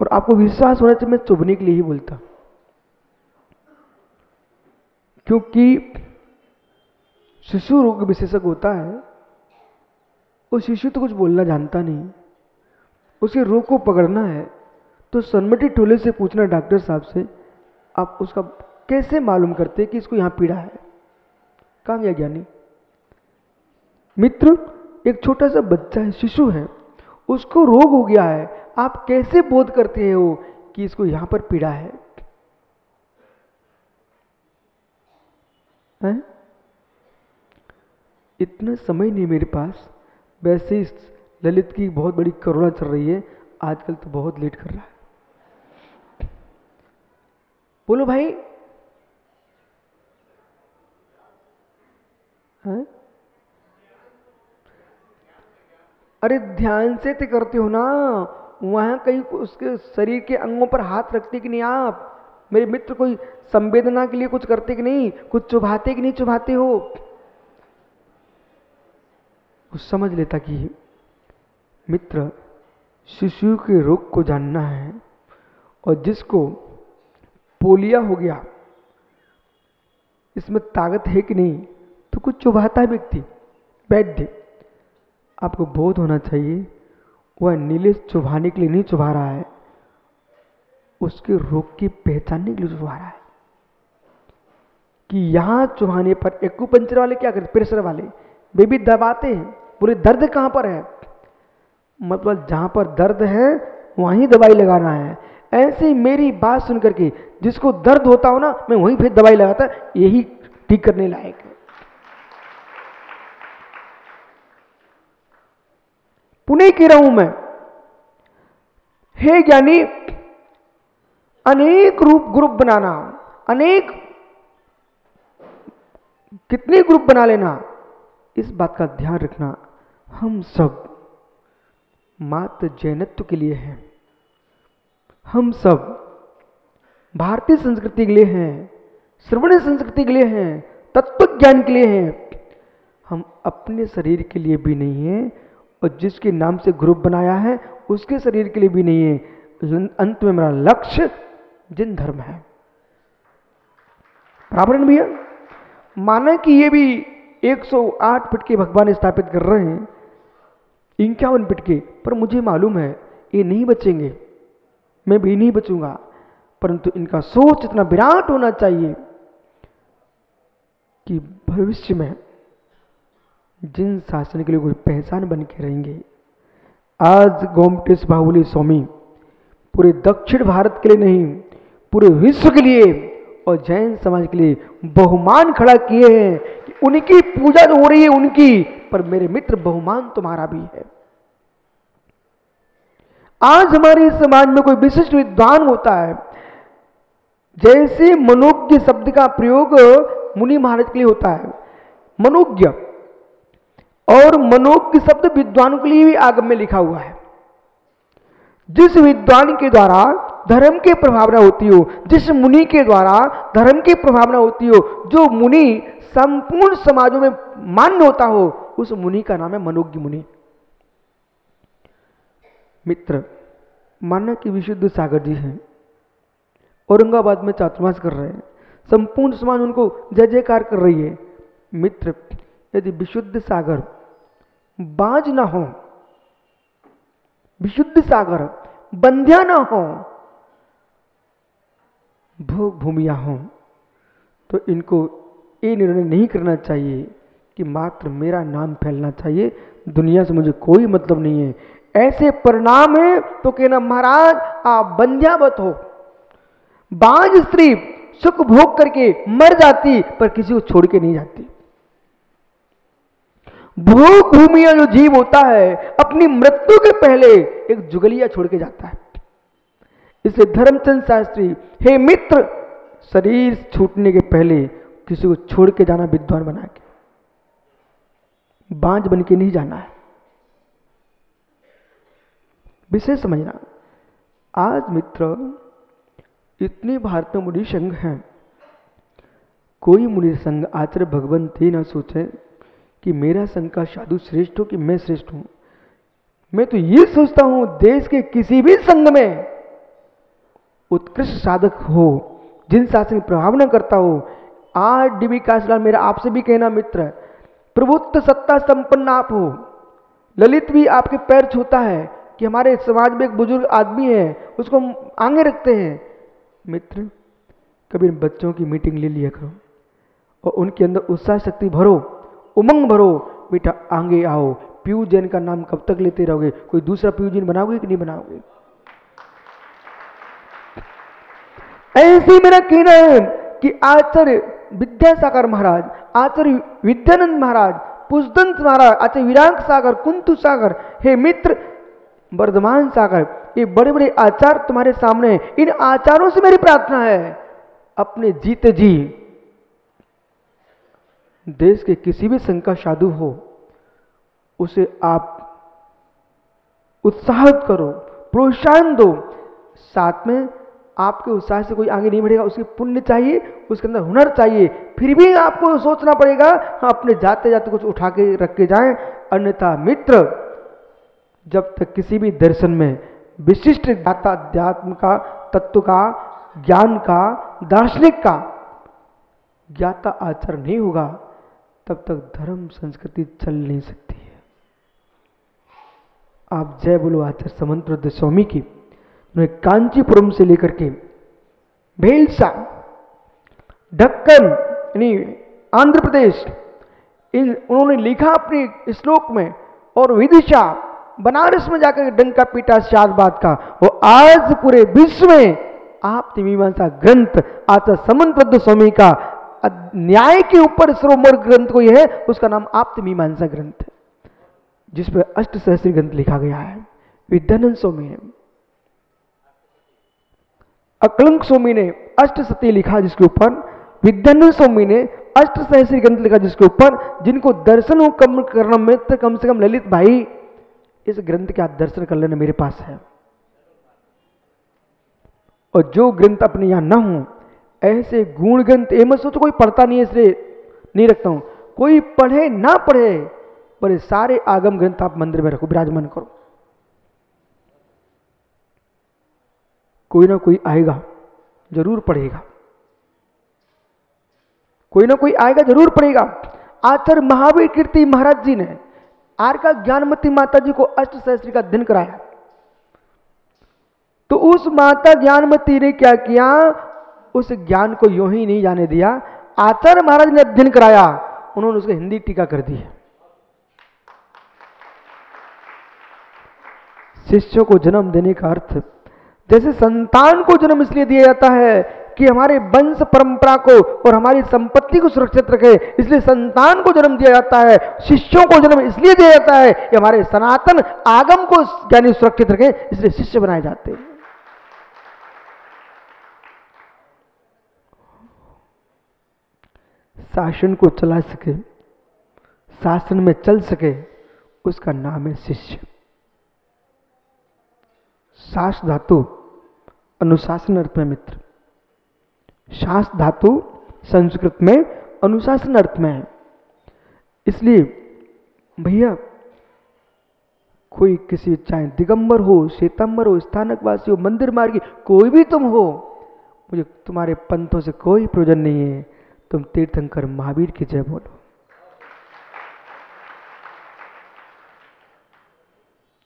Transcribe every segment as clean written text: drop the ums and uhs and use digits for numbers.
और आपको विश्वास होना चाहिए मैं चुभने के लिए ही बोलता, क्योंकि शिशु रोग विशेषज्ञ होता है, वो शिशु तो कुछ बोलना जानता नहीं, उसे रोग को पकड़ना है तो सन्मति टोले से पूछना डॉक्टर साहब से, आप उसका कैसे मालूम करते कि इसको यहां पीड़ा है? काम या ज्ञानी मित्र, एक छोटा सा बच्चा है, शिशु है, उसको रोग हो गया है, आप कैसे बोध करते हैं वो कि इसको यहां पर पीड़ा है? हैं? इतना समय नहीं मेरे पास, वैसे ही ललित की बहुत बड़ी करुणा चल रही है, आजकल तो बहुत लेट कर रहा है। बोलो भाई। हैं? अरे ध्यान से तो करते हो ना, वहां कहीं उसके शरीर के अंगों पर हाथ रखते कि नहीं आप? मेरे मित्र कोई संवेदना के लिए कुछ करते कि नहीं, कुछ चुभाते कि नहीं चुभाते हो? कुछ समझ लेता कि मित्र शिशु के रोग को जानना है, और जिसको पोलिया हो गया इसमें ताकत है कि नहीं, तो कुछ चुभाता है व्यक्ति, वैद्य, आपको बोध होना चाहिए वह नीलेश चुभाने के लिए नहीं चुभा रहा है, उसके रोग की पहचानने के लिए चुभा रहा है। कि यहां चुभाने पर एक्यूपंक्चर वाले क्या करते, प्रेशर वाले वे भी दबाते हैं, पूरे दर्द कहां पर है, मतलब जहां पर दर्द है वहीं दवाई लगाना है। ऐसे मेरी बात सुन करके जिसको दर्द होता हो ना, मैं वहीं फिर दवाई लगाता, यही ठीक करने लायक है। पुणे कह रहा हूं मैं, हे ज्ञानी, अनेक ग्रुप बनाना, अनेक कितने ग्रुप बना लेना, इस बात का ध्यान रखना, हम सब मात्र जैनत्व के लिए हैं, हम सब भारतीय संस्कृति के लिए हैं, श्रवण संस्कृति के लिए हैं, तत्व ज्ञान के लिए हैं, हम अपने शरीर के लिए भी नहीं हैं, और जिसके नाम से ग्रुप बनाया है उसके शरीर के लिए भी नहीं है। अंत में मेरा लक्ष्य जिन धर्म है। बराबर है भैया? माना कि ये भी 108 फीट के भगवान स्थापित कर रहे हैं, 51 फीट के, पर मुझे मालूम है ये नहीं बचेंगे, मैं भी नहीं बचूंगा, परंतु इनका सोच इतना विराट होना चाहिए कि भविष्य में जिन शासन के लिए कोई पहचान बन के रहेंगे। आज गोमटेश बाहुबली स्वामी पूरे दक्षिण भारत के लिए नहीं, पूरे विश्व के लिए और जैन समाज के लिए बहुमान खड़ा किए हैं कि उनकी पूजा तो हो रही है उनकी, पर मेरे मित्र बहुमान तुम्हारा भी है। आज हमारे समाज में कोई विशिष्ट विद्वान होता है, जैसे मनोज्ञ शब्द का प्रयोग मुनि महाराज के लिए होता है, मनोज्ञ, और मनोज्ञ शब्द विद्वान के लिए भी आगम में लिखा हुआ है। जिस विद्वान के द्वारा धर्म की प्रभावना होती हो, जिस मुनि के द्वारा धर्म की प्रभावना होती हो, जो मुनि संपूर्ण समाजों में मान्य होता हो, उस मुनि का नाम है मनोज्ञ मुनि। मित्र, माना कि विशुद्ध सागर जी हैं, औरंगाबाद में चातुर्मास कर रहे हैं, संपूर्ण समाज उनको जय जयकार कर रही है। मित्र, यदि विशुद्ध सागर बाज ना हो, विशुद्ध सागर बंध्या ना हो, भोग भूमिया हो, तो इनको ये निर्णय नहीं करना चाहिए कि मात्र मेरा नाम फैलना चाहिए, दुनिया से मुझे कोई मतलब नहीं है। ऐसे परिणाम है तो कहना महाराज आप बंध्यावत हो। बाज स्त्री सुख भोग करके मर जाती पर किसी को छोड़ के नहीं जाती। भोग भूमिया जो जीव होता है अपनी मृत्यु के पहले एक जुगलिया छोड़ के जाता है। इसलिए धर्मचंद शास्त्री, हे मित्र, शरीर छूटने के पहले किसी को छोड़ के जाना, विद्वान बना के, बांझ बन के नहीं जाना है। विषय समझना। आज मित्र इतने भारत में मुनि संघ हैं, कोई मुनि संघ आचार्य भगवंत ही ना सोचे कि मेरा संघ का साधु श्रेष्ठ हो कि मैं श्रेष्ठ हूं। मैं तो ये सोचता हूं देश के किसी भी संघ में उत्कृष्ट साधक हो, जिन शास्त्र की प्रभावना करता हो। आज डी विकास लाल मेरा आपसे भी कहना मित्र, प्रभुत्व सत्ता संपन्न आप हो। ललित भी आपके पैर छूता है कि हमारे समाज में एक बुजुर्ग आदमी है, उसको हम आगे रखते हैं। मित्र, कभी बच्चों की मीटिंग ले लिया करो और उनके अंदर उत्साह शक्ति भरो, उमंग भरो। बेटा आगे आओ, पीयू जैन का नाम कब तक लेते रहोगे? कोई दूसरा पीयू जैन बनाओगे कि नहीं बनाओगे? ऐसे मेरा कहना है कि आचार्य विद्यासागर महाराज, आचार्य विद्यानंद महाराज, पुष्पदंत महाराज, आचार्य विराग सागर, कुंतु सागर, हे मित्र वर्धमान सागर, ये बड़े बड़े आचार तुम्हारे सामने हैं। इन आचारों से मेरी प्रार्थना है, अपने जीते जी देश के किसी भी संघ साधु हो, उसे आप उत्साहित करो, प्रोत्साहन दो। साथ में आपके उत्साह से कोई आगे नहीं बढ़ेगा, उसकी पुण्य चाहिए, उसके अंदर हुनर चाहिए। फिर भी आपको सोचना पड़ेगा, हाँ अपने जाते जाते कुछ उठा के रख के जाएं। अन्यथा मित्र, जब तक किसी भी दर्शन में विशिष्ट अध्यात्म का, तत्व का, ज्ञान का, दार्शनिक का ज्ञाता आचर नहीं होगा, तब तक धर्म संस्कृति चल नहीं सकती है। आप जय बोलो आचार्य समंत स्वामी की। उन्होंने कांचीपुरम से लेकर के भेलसा, ढक्कन यानी आंध्र प्रदेश, इन उन्होंने लिखा अपने श्लोक में, और विदिशा बनारस में जाकर डंका पीटा शादबाद का। वो आज पूरे विश्व में आप्त मीमांसा ग्रंथ आचार्य समंत स्वामी का न्याय के ऊपर सर्वोमर ग्रंथ कोई है, उसका नाम आप्त मीमांसा ग्रंथ है, जिस पर अष्टसहस्त्री ग्रंथ लिखा गया है। विद्यानंद स्वामी ने, अकलंक स्वामी ने अष्टसती लिखा जिसके ऊपर, विद्यानंद स्वामी ने अष्टसहस्त्री ग्रंथ लिखा जिसके ऊपर, जिनको दर्शन कम करना में तो कम से कम ललित भाई इस ग्रंथ के आप दर्शन कर लेना, मेरे पास है। और जो ग्रंथ अपने यहां ना हो, ऐसे गुण ग्रंथ एम तो कोई पढ़ता नहीं है, इसलिए नहीं रखता हूं। कोई पढ़े ना पढ़े, पर सारे आगम ग्रंथ आप मंदिर में रखो, विराजमान करो। कोई ना कोई आएगा जरूर पढ़ेगा, कोई ना कोई आएगा जरूर पढ़ेगा। आचार्य महावीर कीर्ति महाराज जी ने आर का ज्ञानमती माता जी को अष्टसहस्त्री का अध्ययन कराया, तो उस माता ज्ञानमती ने क्या किया, उस ज्ञान को यूं ही नहीं जाने दिया। आचार्य महाराज ने अध्ययन कराया, उन्होंने उसको हिंदी टीका कर दी है। शिष्यों को जन्म देने का अर्थ, जैसे संतान को जन्म इसलिए दिया जाता है कि हमारे वंश परंपरा को और हमारी संपत्ति को सुरक्षित रखे, इसलिए संतान को जन्म दिया जाता है। शिष्यों को जन्म इसलिए दिया जाता है कि हमारे सनातन आगम को यानी सुरक्षित रखे, इसलिए शिष्य बनाए जाते हैं। शासन को चला सके, शासन में चल सके, उसका नाम है शिष्य। शास धातु अनुशासन अर्थ में मित्र, शास धातु संस्कृत में अनुशासन अर्थ में है। इसलिए भैया कोई किसी, चाहे दिगंबर हो, श्वेतांबर हो, स्थानकवासी हो, मंदिर मार्गी, कोई भी तुम हो, मुझे तुम्हारे पंथों से कोई प्रयोजन नहीं है। तुम तीर्थंकर महावीर की जय बोलो।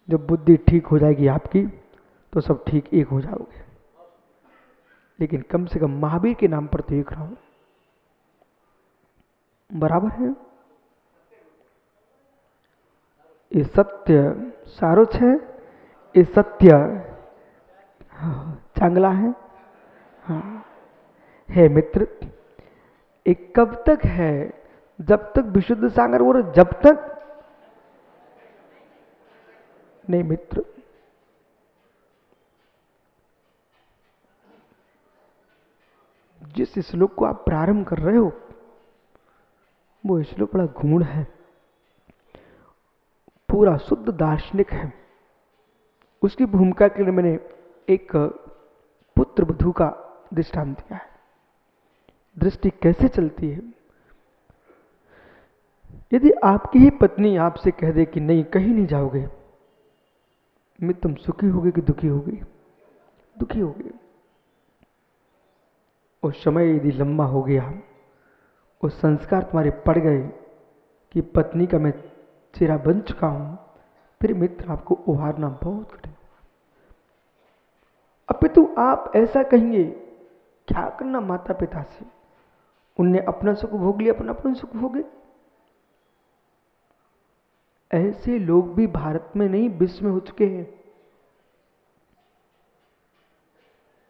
जब बुद्धि ठीक हो जाएगी आपकी, तो सब ठीक एक हो जाओगे। लेकिन कम से कम महावीर के नाम पर तो एक रहो, बराबर है। ये सत्य सारोच है, ये सत्य चांगला है। हाँ है मित्र, एक कब तक है, जब तक विशुद्ध सागर, और जब तक नहीं मित्र, जिस श्लोक को आप प्रारंभ कर रहे हो वो श्लोक बड़ा गूढ़ है, पूरा शुद्ध दार्शनिक है। उसकी भूमिका के लिए मैंने एक पुत्र वधू का दृष्टांत दिया है। दृष्टि कैसे चलती है। यदि आपकी ही पत्नी आपसे कह दे कि नहीं कहीं नहीं जाओगे, मैं तुम सुखी होगे कि दुखी होगी? दुखी होगी। और समय यदि लंबा हो गया, वो संस्कार तुम्हारे पड़ गए कि पत्नी का मैं चेहरा बन चुका हूं, फिर मित्र आपको उभारना बहुत कठिन होगा। अपितु आप ऐसा कहेंगे, क्या करना माता पिता से, उनने अपना सुख भोग लिया, अपना सुख भोगे। ऐसे लोग भी भारत में नहीं विश्व में हो चुके हैं,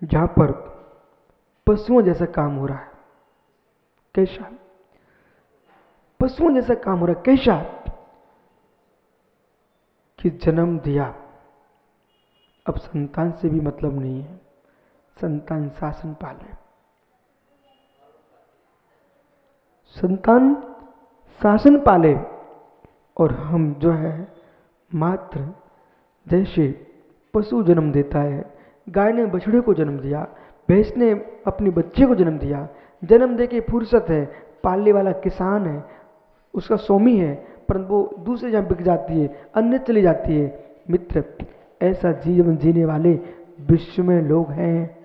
जहां पर पशुओं जैसा काम हो रहा है। कैसा? पशुओं जैसा काम हो रहा है। कैसा? कि जन्म दिया, अब संतान से भी मतलब नहीं है, संतान शासन पाले। संतान शासन पाले और हम जो है मात्र जैसे पशु जन्म देता है, गाय ने बछड़े को जन्म दिया, भैंस ने अपने बच्चे को जन्म दिया, जन्म दे के फुर्सत है, पालने वाला किसान है, उसका स्वामी है, परंतु वो दूसरे जहाँ बिक जाती है, अन्य चली जाती है। मित्र, ऐसा जीवन जीने वाले विश्व में लोग हैं।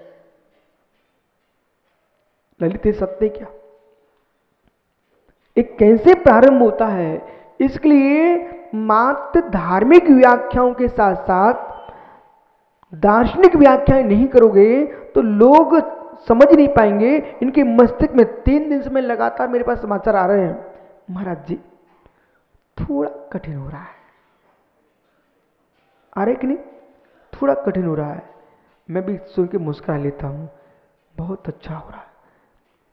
ललित सत्य क्या? एक कैसे प्रारंभ होता है, इसके लिए मात्र धार्मिक व्याख्याओं के साथ साथ दार्शनिक व्याख्याएं नहीं करोगे तो लोग समझ नहीं पाएंगे। इनके मस्तिष्क में 3 दिन से मैं लगातार मेरे पास समाचार आ रहे हैं, महाराज जी थोड़ा कठिन हो रहा है, आ रहे कि नहीं? थोड़ा कठिन हो रहा है। मैं भी सुन के मुस्कुरा लेता हूं, बहुत अच्छा हो रहा है।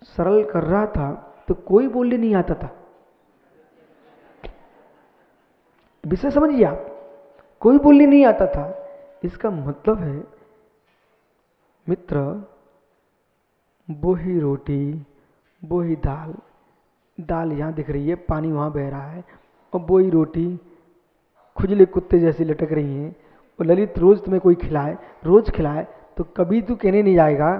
सरल कर रहा था तो कोई बोलने नहीं आता था। विषय समझिए आप, कोई बोलने नहीं आता था। इसका मतलब है मित्र, वो ही रोटी, वो ही दाल, दाल यहाँ दिख रही है, पानी वहाँ बह रहा है, और वो ही रोटी खुजले कुत्ते जैसी लटक रही हैं। और ललित रोज तुम्हें कोई खिलाए, रोज खिलाए, तो कभी तू कहने नहीं जाएगा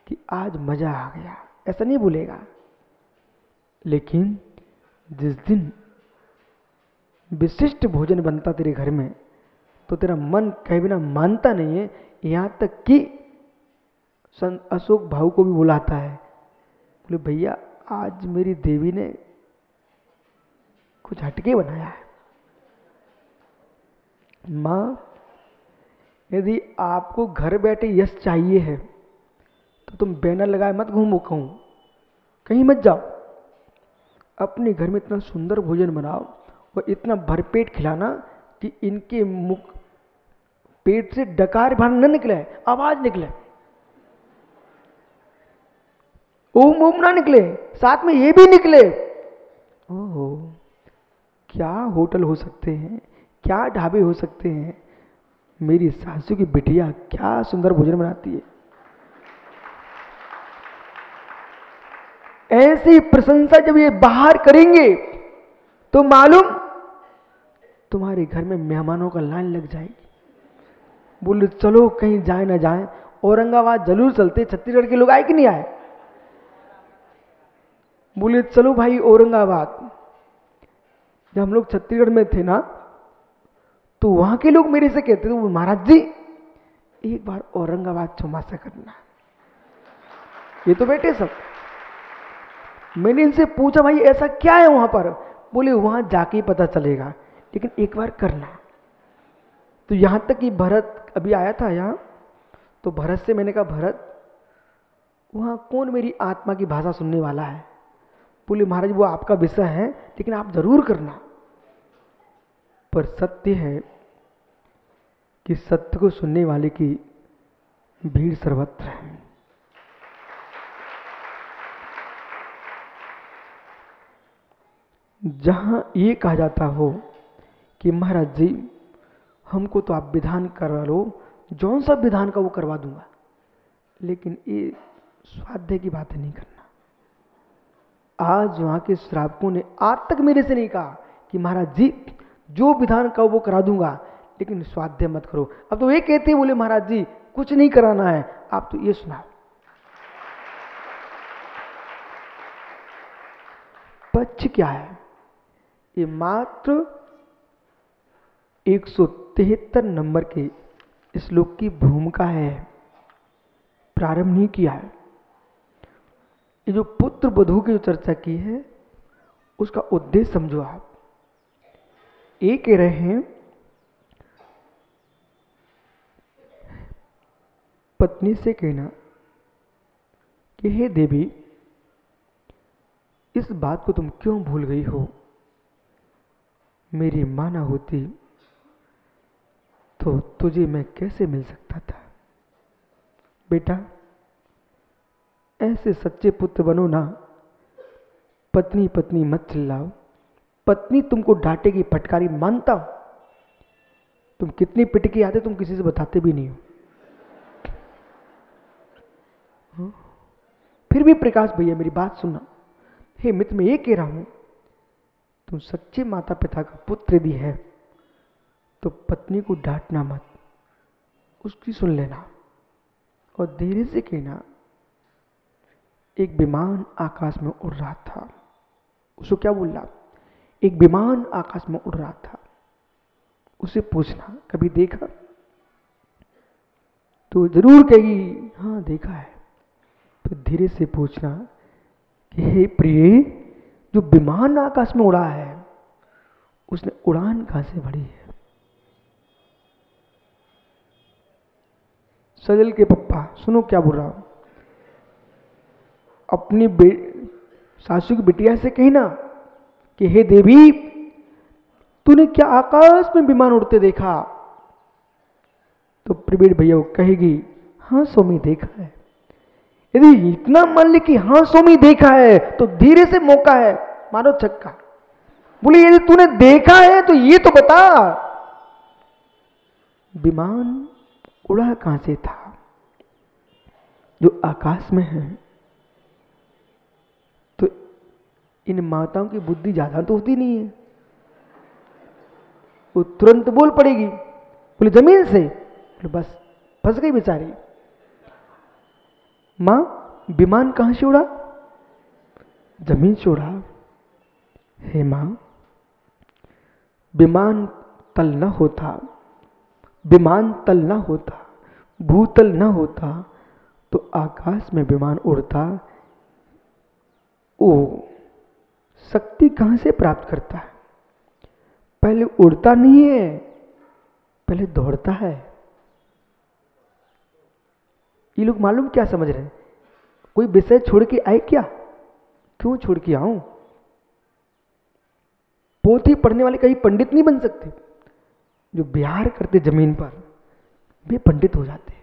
कि आज मजा आ गया, ऐसा नहीं बोलेगा। लेकिन जिस दिन विशिष्ट भोजन बनता तेरे घर में, तो तेरा मन कहे बिना मानता नहीं है। यहाँ तक कि अशोक भाऊ को भी बुलाता है, बोले भैया आज मेरी देवी ने कुछ हटके बनाया है। माँ, यदि आपको घर बैठे यश चाहिए है तो तुम बैनर लगाए मत घूमो, कहूँ कहीं मत जाओ, अपने घर में इतना सुंदर भोजन बनाओ और इतना भरपेट खिलाना कि इनके मुख पेट से डकार बाहर न निकले, आवाज निकले, ओम ओम ना निकले, साथ में ये भी निकले। ओहो, क्या होटल हो सकते हैं, क्या ढाबे हो सकते हैं। मेरी सासू की बिटिया क्या सुंदर भोजन बनाती है। ऐसी प्रशंसा जब ये बाहर करेंगे तो मालूम तुम्हारे घर में मेहमानों का लाइन लग जाएगी। बोले चलो कहीं जाए ना जाए, औरंगाबाद जरूर चलते, छत्तीसगढ़ के लोग आए कि नहीं आए? बोले चलो भाई औरंगाबाद। जब हम लोग छत्तीसगढ़ में थे ना, तो वहां के लोग मेरे से कहते थे, महाराज जी एक बार औरंगाबाद चौमासा करना। ये तो बैठे सब। मैंने इनसे पूछा भाई ऐसा क्या है वहां पर? बोले वहां जाके पता चलेगा, लेकिन एक बार करना। तो यहां तक कि भरत अभी आया था यहाँ, तो भरत से मैंने कहा भरत वहां कौन मेरी आत्मा की भाषा सुनने वाला है? बोले महाराज वो आपका विषय है, लेकिन आप जरूर करना। पर सत्य है कि सत्य को सुनने वाले की भीड़ सर्वत्र है। जहां ये कहा जाता हो कि महाराज जी हमको तो आप विधान करवा लो, जौन सा विधान का वो करवा दूंगा, लेकिन ये स्वाध्याय की बातें नहीं करना। आज वहां के श्रावकों ने आज तक मेरे से नहीं कहा कि महाराज जी जो विधान का वो करा दूंगा, लेकिन स्वाध्याय मत करो। अब तो ये कहते हैं, बोले महाराज जी कुछ नहीं कराना है, आप तो ये सुनाओ। पक्ष क्या है? ये मात्र 173 नंबर के श्लोक की भूमिका है, प्रारंभ नहीं किया है। ये जो पुत्र वधू की जो चर्चा की है उसका उद्देश्य समझो आप। ये कह रहे हैं पत्नी से कहना कि हे देवी, इस बात को तुम क्यों भूल गई हो? मेरी मां ना होती तो तुझे मैं कैसे मिल सकता था? बेटा, ऐसे सच्चे पुत्र बनो ना। पत्नी पत्नी मत चिल्लाओ। पत्नी तुमको डांटेगी, फटकारी, मानता हूं। तुम कितनी पिट के आते तुम किसी से बताते भी नहीं हो। फिर भी प्रकाश भैया मेरी बात सुनना। हे मित्र, मैं ये कह रहा हूं, तुम सच्चे माता पिता का पुत्र यदि है तो पत्नी को डांटना मत, उसकी सुन लेना और धीरे से कहना, एक विमान आकाश में उड़ रहा था। उसको क्या बोल रहा? एक विमान आकाश में उड़ रहा था। उसे पूछना कभी देखा? तो जरूर कहेगी हाँ देखा है। तो धीरे से पूछना कि हे प्रिय, जो विमान आकाश में उड़ा है उसने उड़ान कहां से भरी है? सजल के पप्पा सुनो क्या बोल रहा हूं। अपनी सासू की बिटिया से कहना कि हे देवी, तूने क्या आकाश में विमान उड़ते देखा? तो प्रवीण भैया कहेगी हाँ स्वामी देखा है। यदि इतना मान ले कि हाँ स्वामी देखा है तो धीरे से मौका है, मारो छक्का। बोले यदि तूने देखा है तो ये तो बता, विमान उड़ा कहां से था जो आकाश में है? तो इन माताओं की बुद्धि ज्यादा तो होती नहीं है। वो तुरंत बोल पड़ेगी, बोले जमीन से। बोले बस फंस गई बेचारी। मां, विमान कहां से उड़ा? जमीन से उड़ा। हे मां, विमान तल न होता, विमान तल न होता, भूतल न होता तो आकाश में विमान उड़ता। ओ शक्ति कहां से प्राप्त करता है? पहले उड़ता नहीं है, पहले दौड़ता है। ये लोग मालूम क्या समझ रहे हैं? कोई विषय छोड़ के आए क्या? क्यों छोड़ के आऊं? पोथी पढ़ने वाले कहीं पंडित नहीं बन सकते। जो विहार करते जमीन पर वे पंडित हो जाते।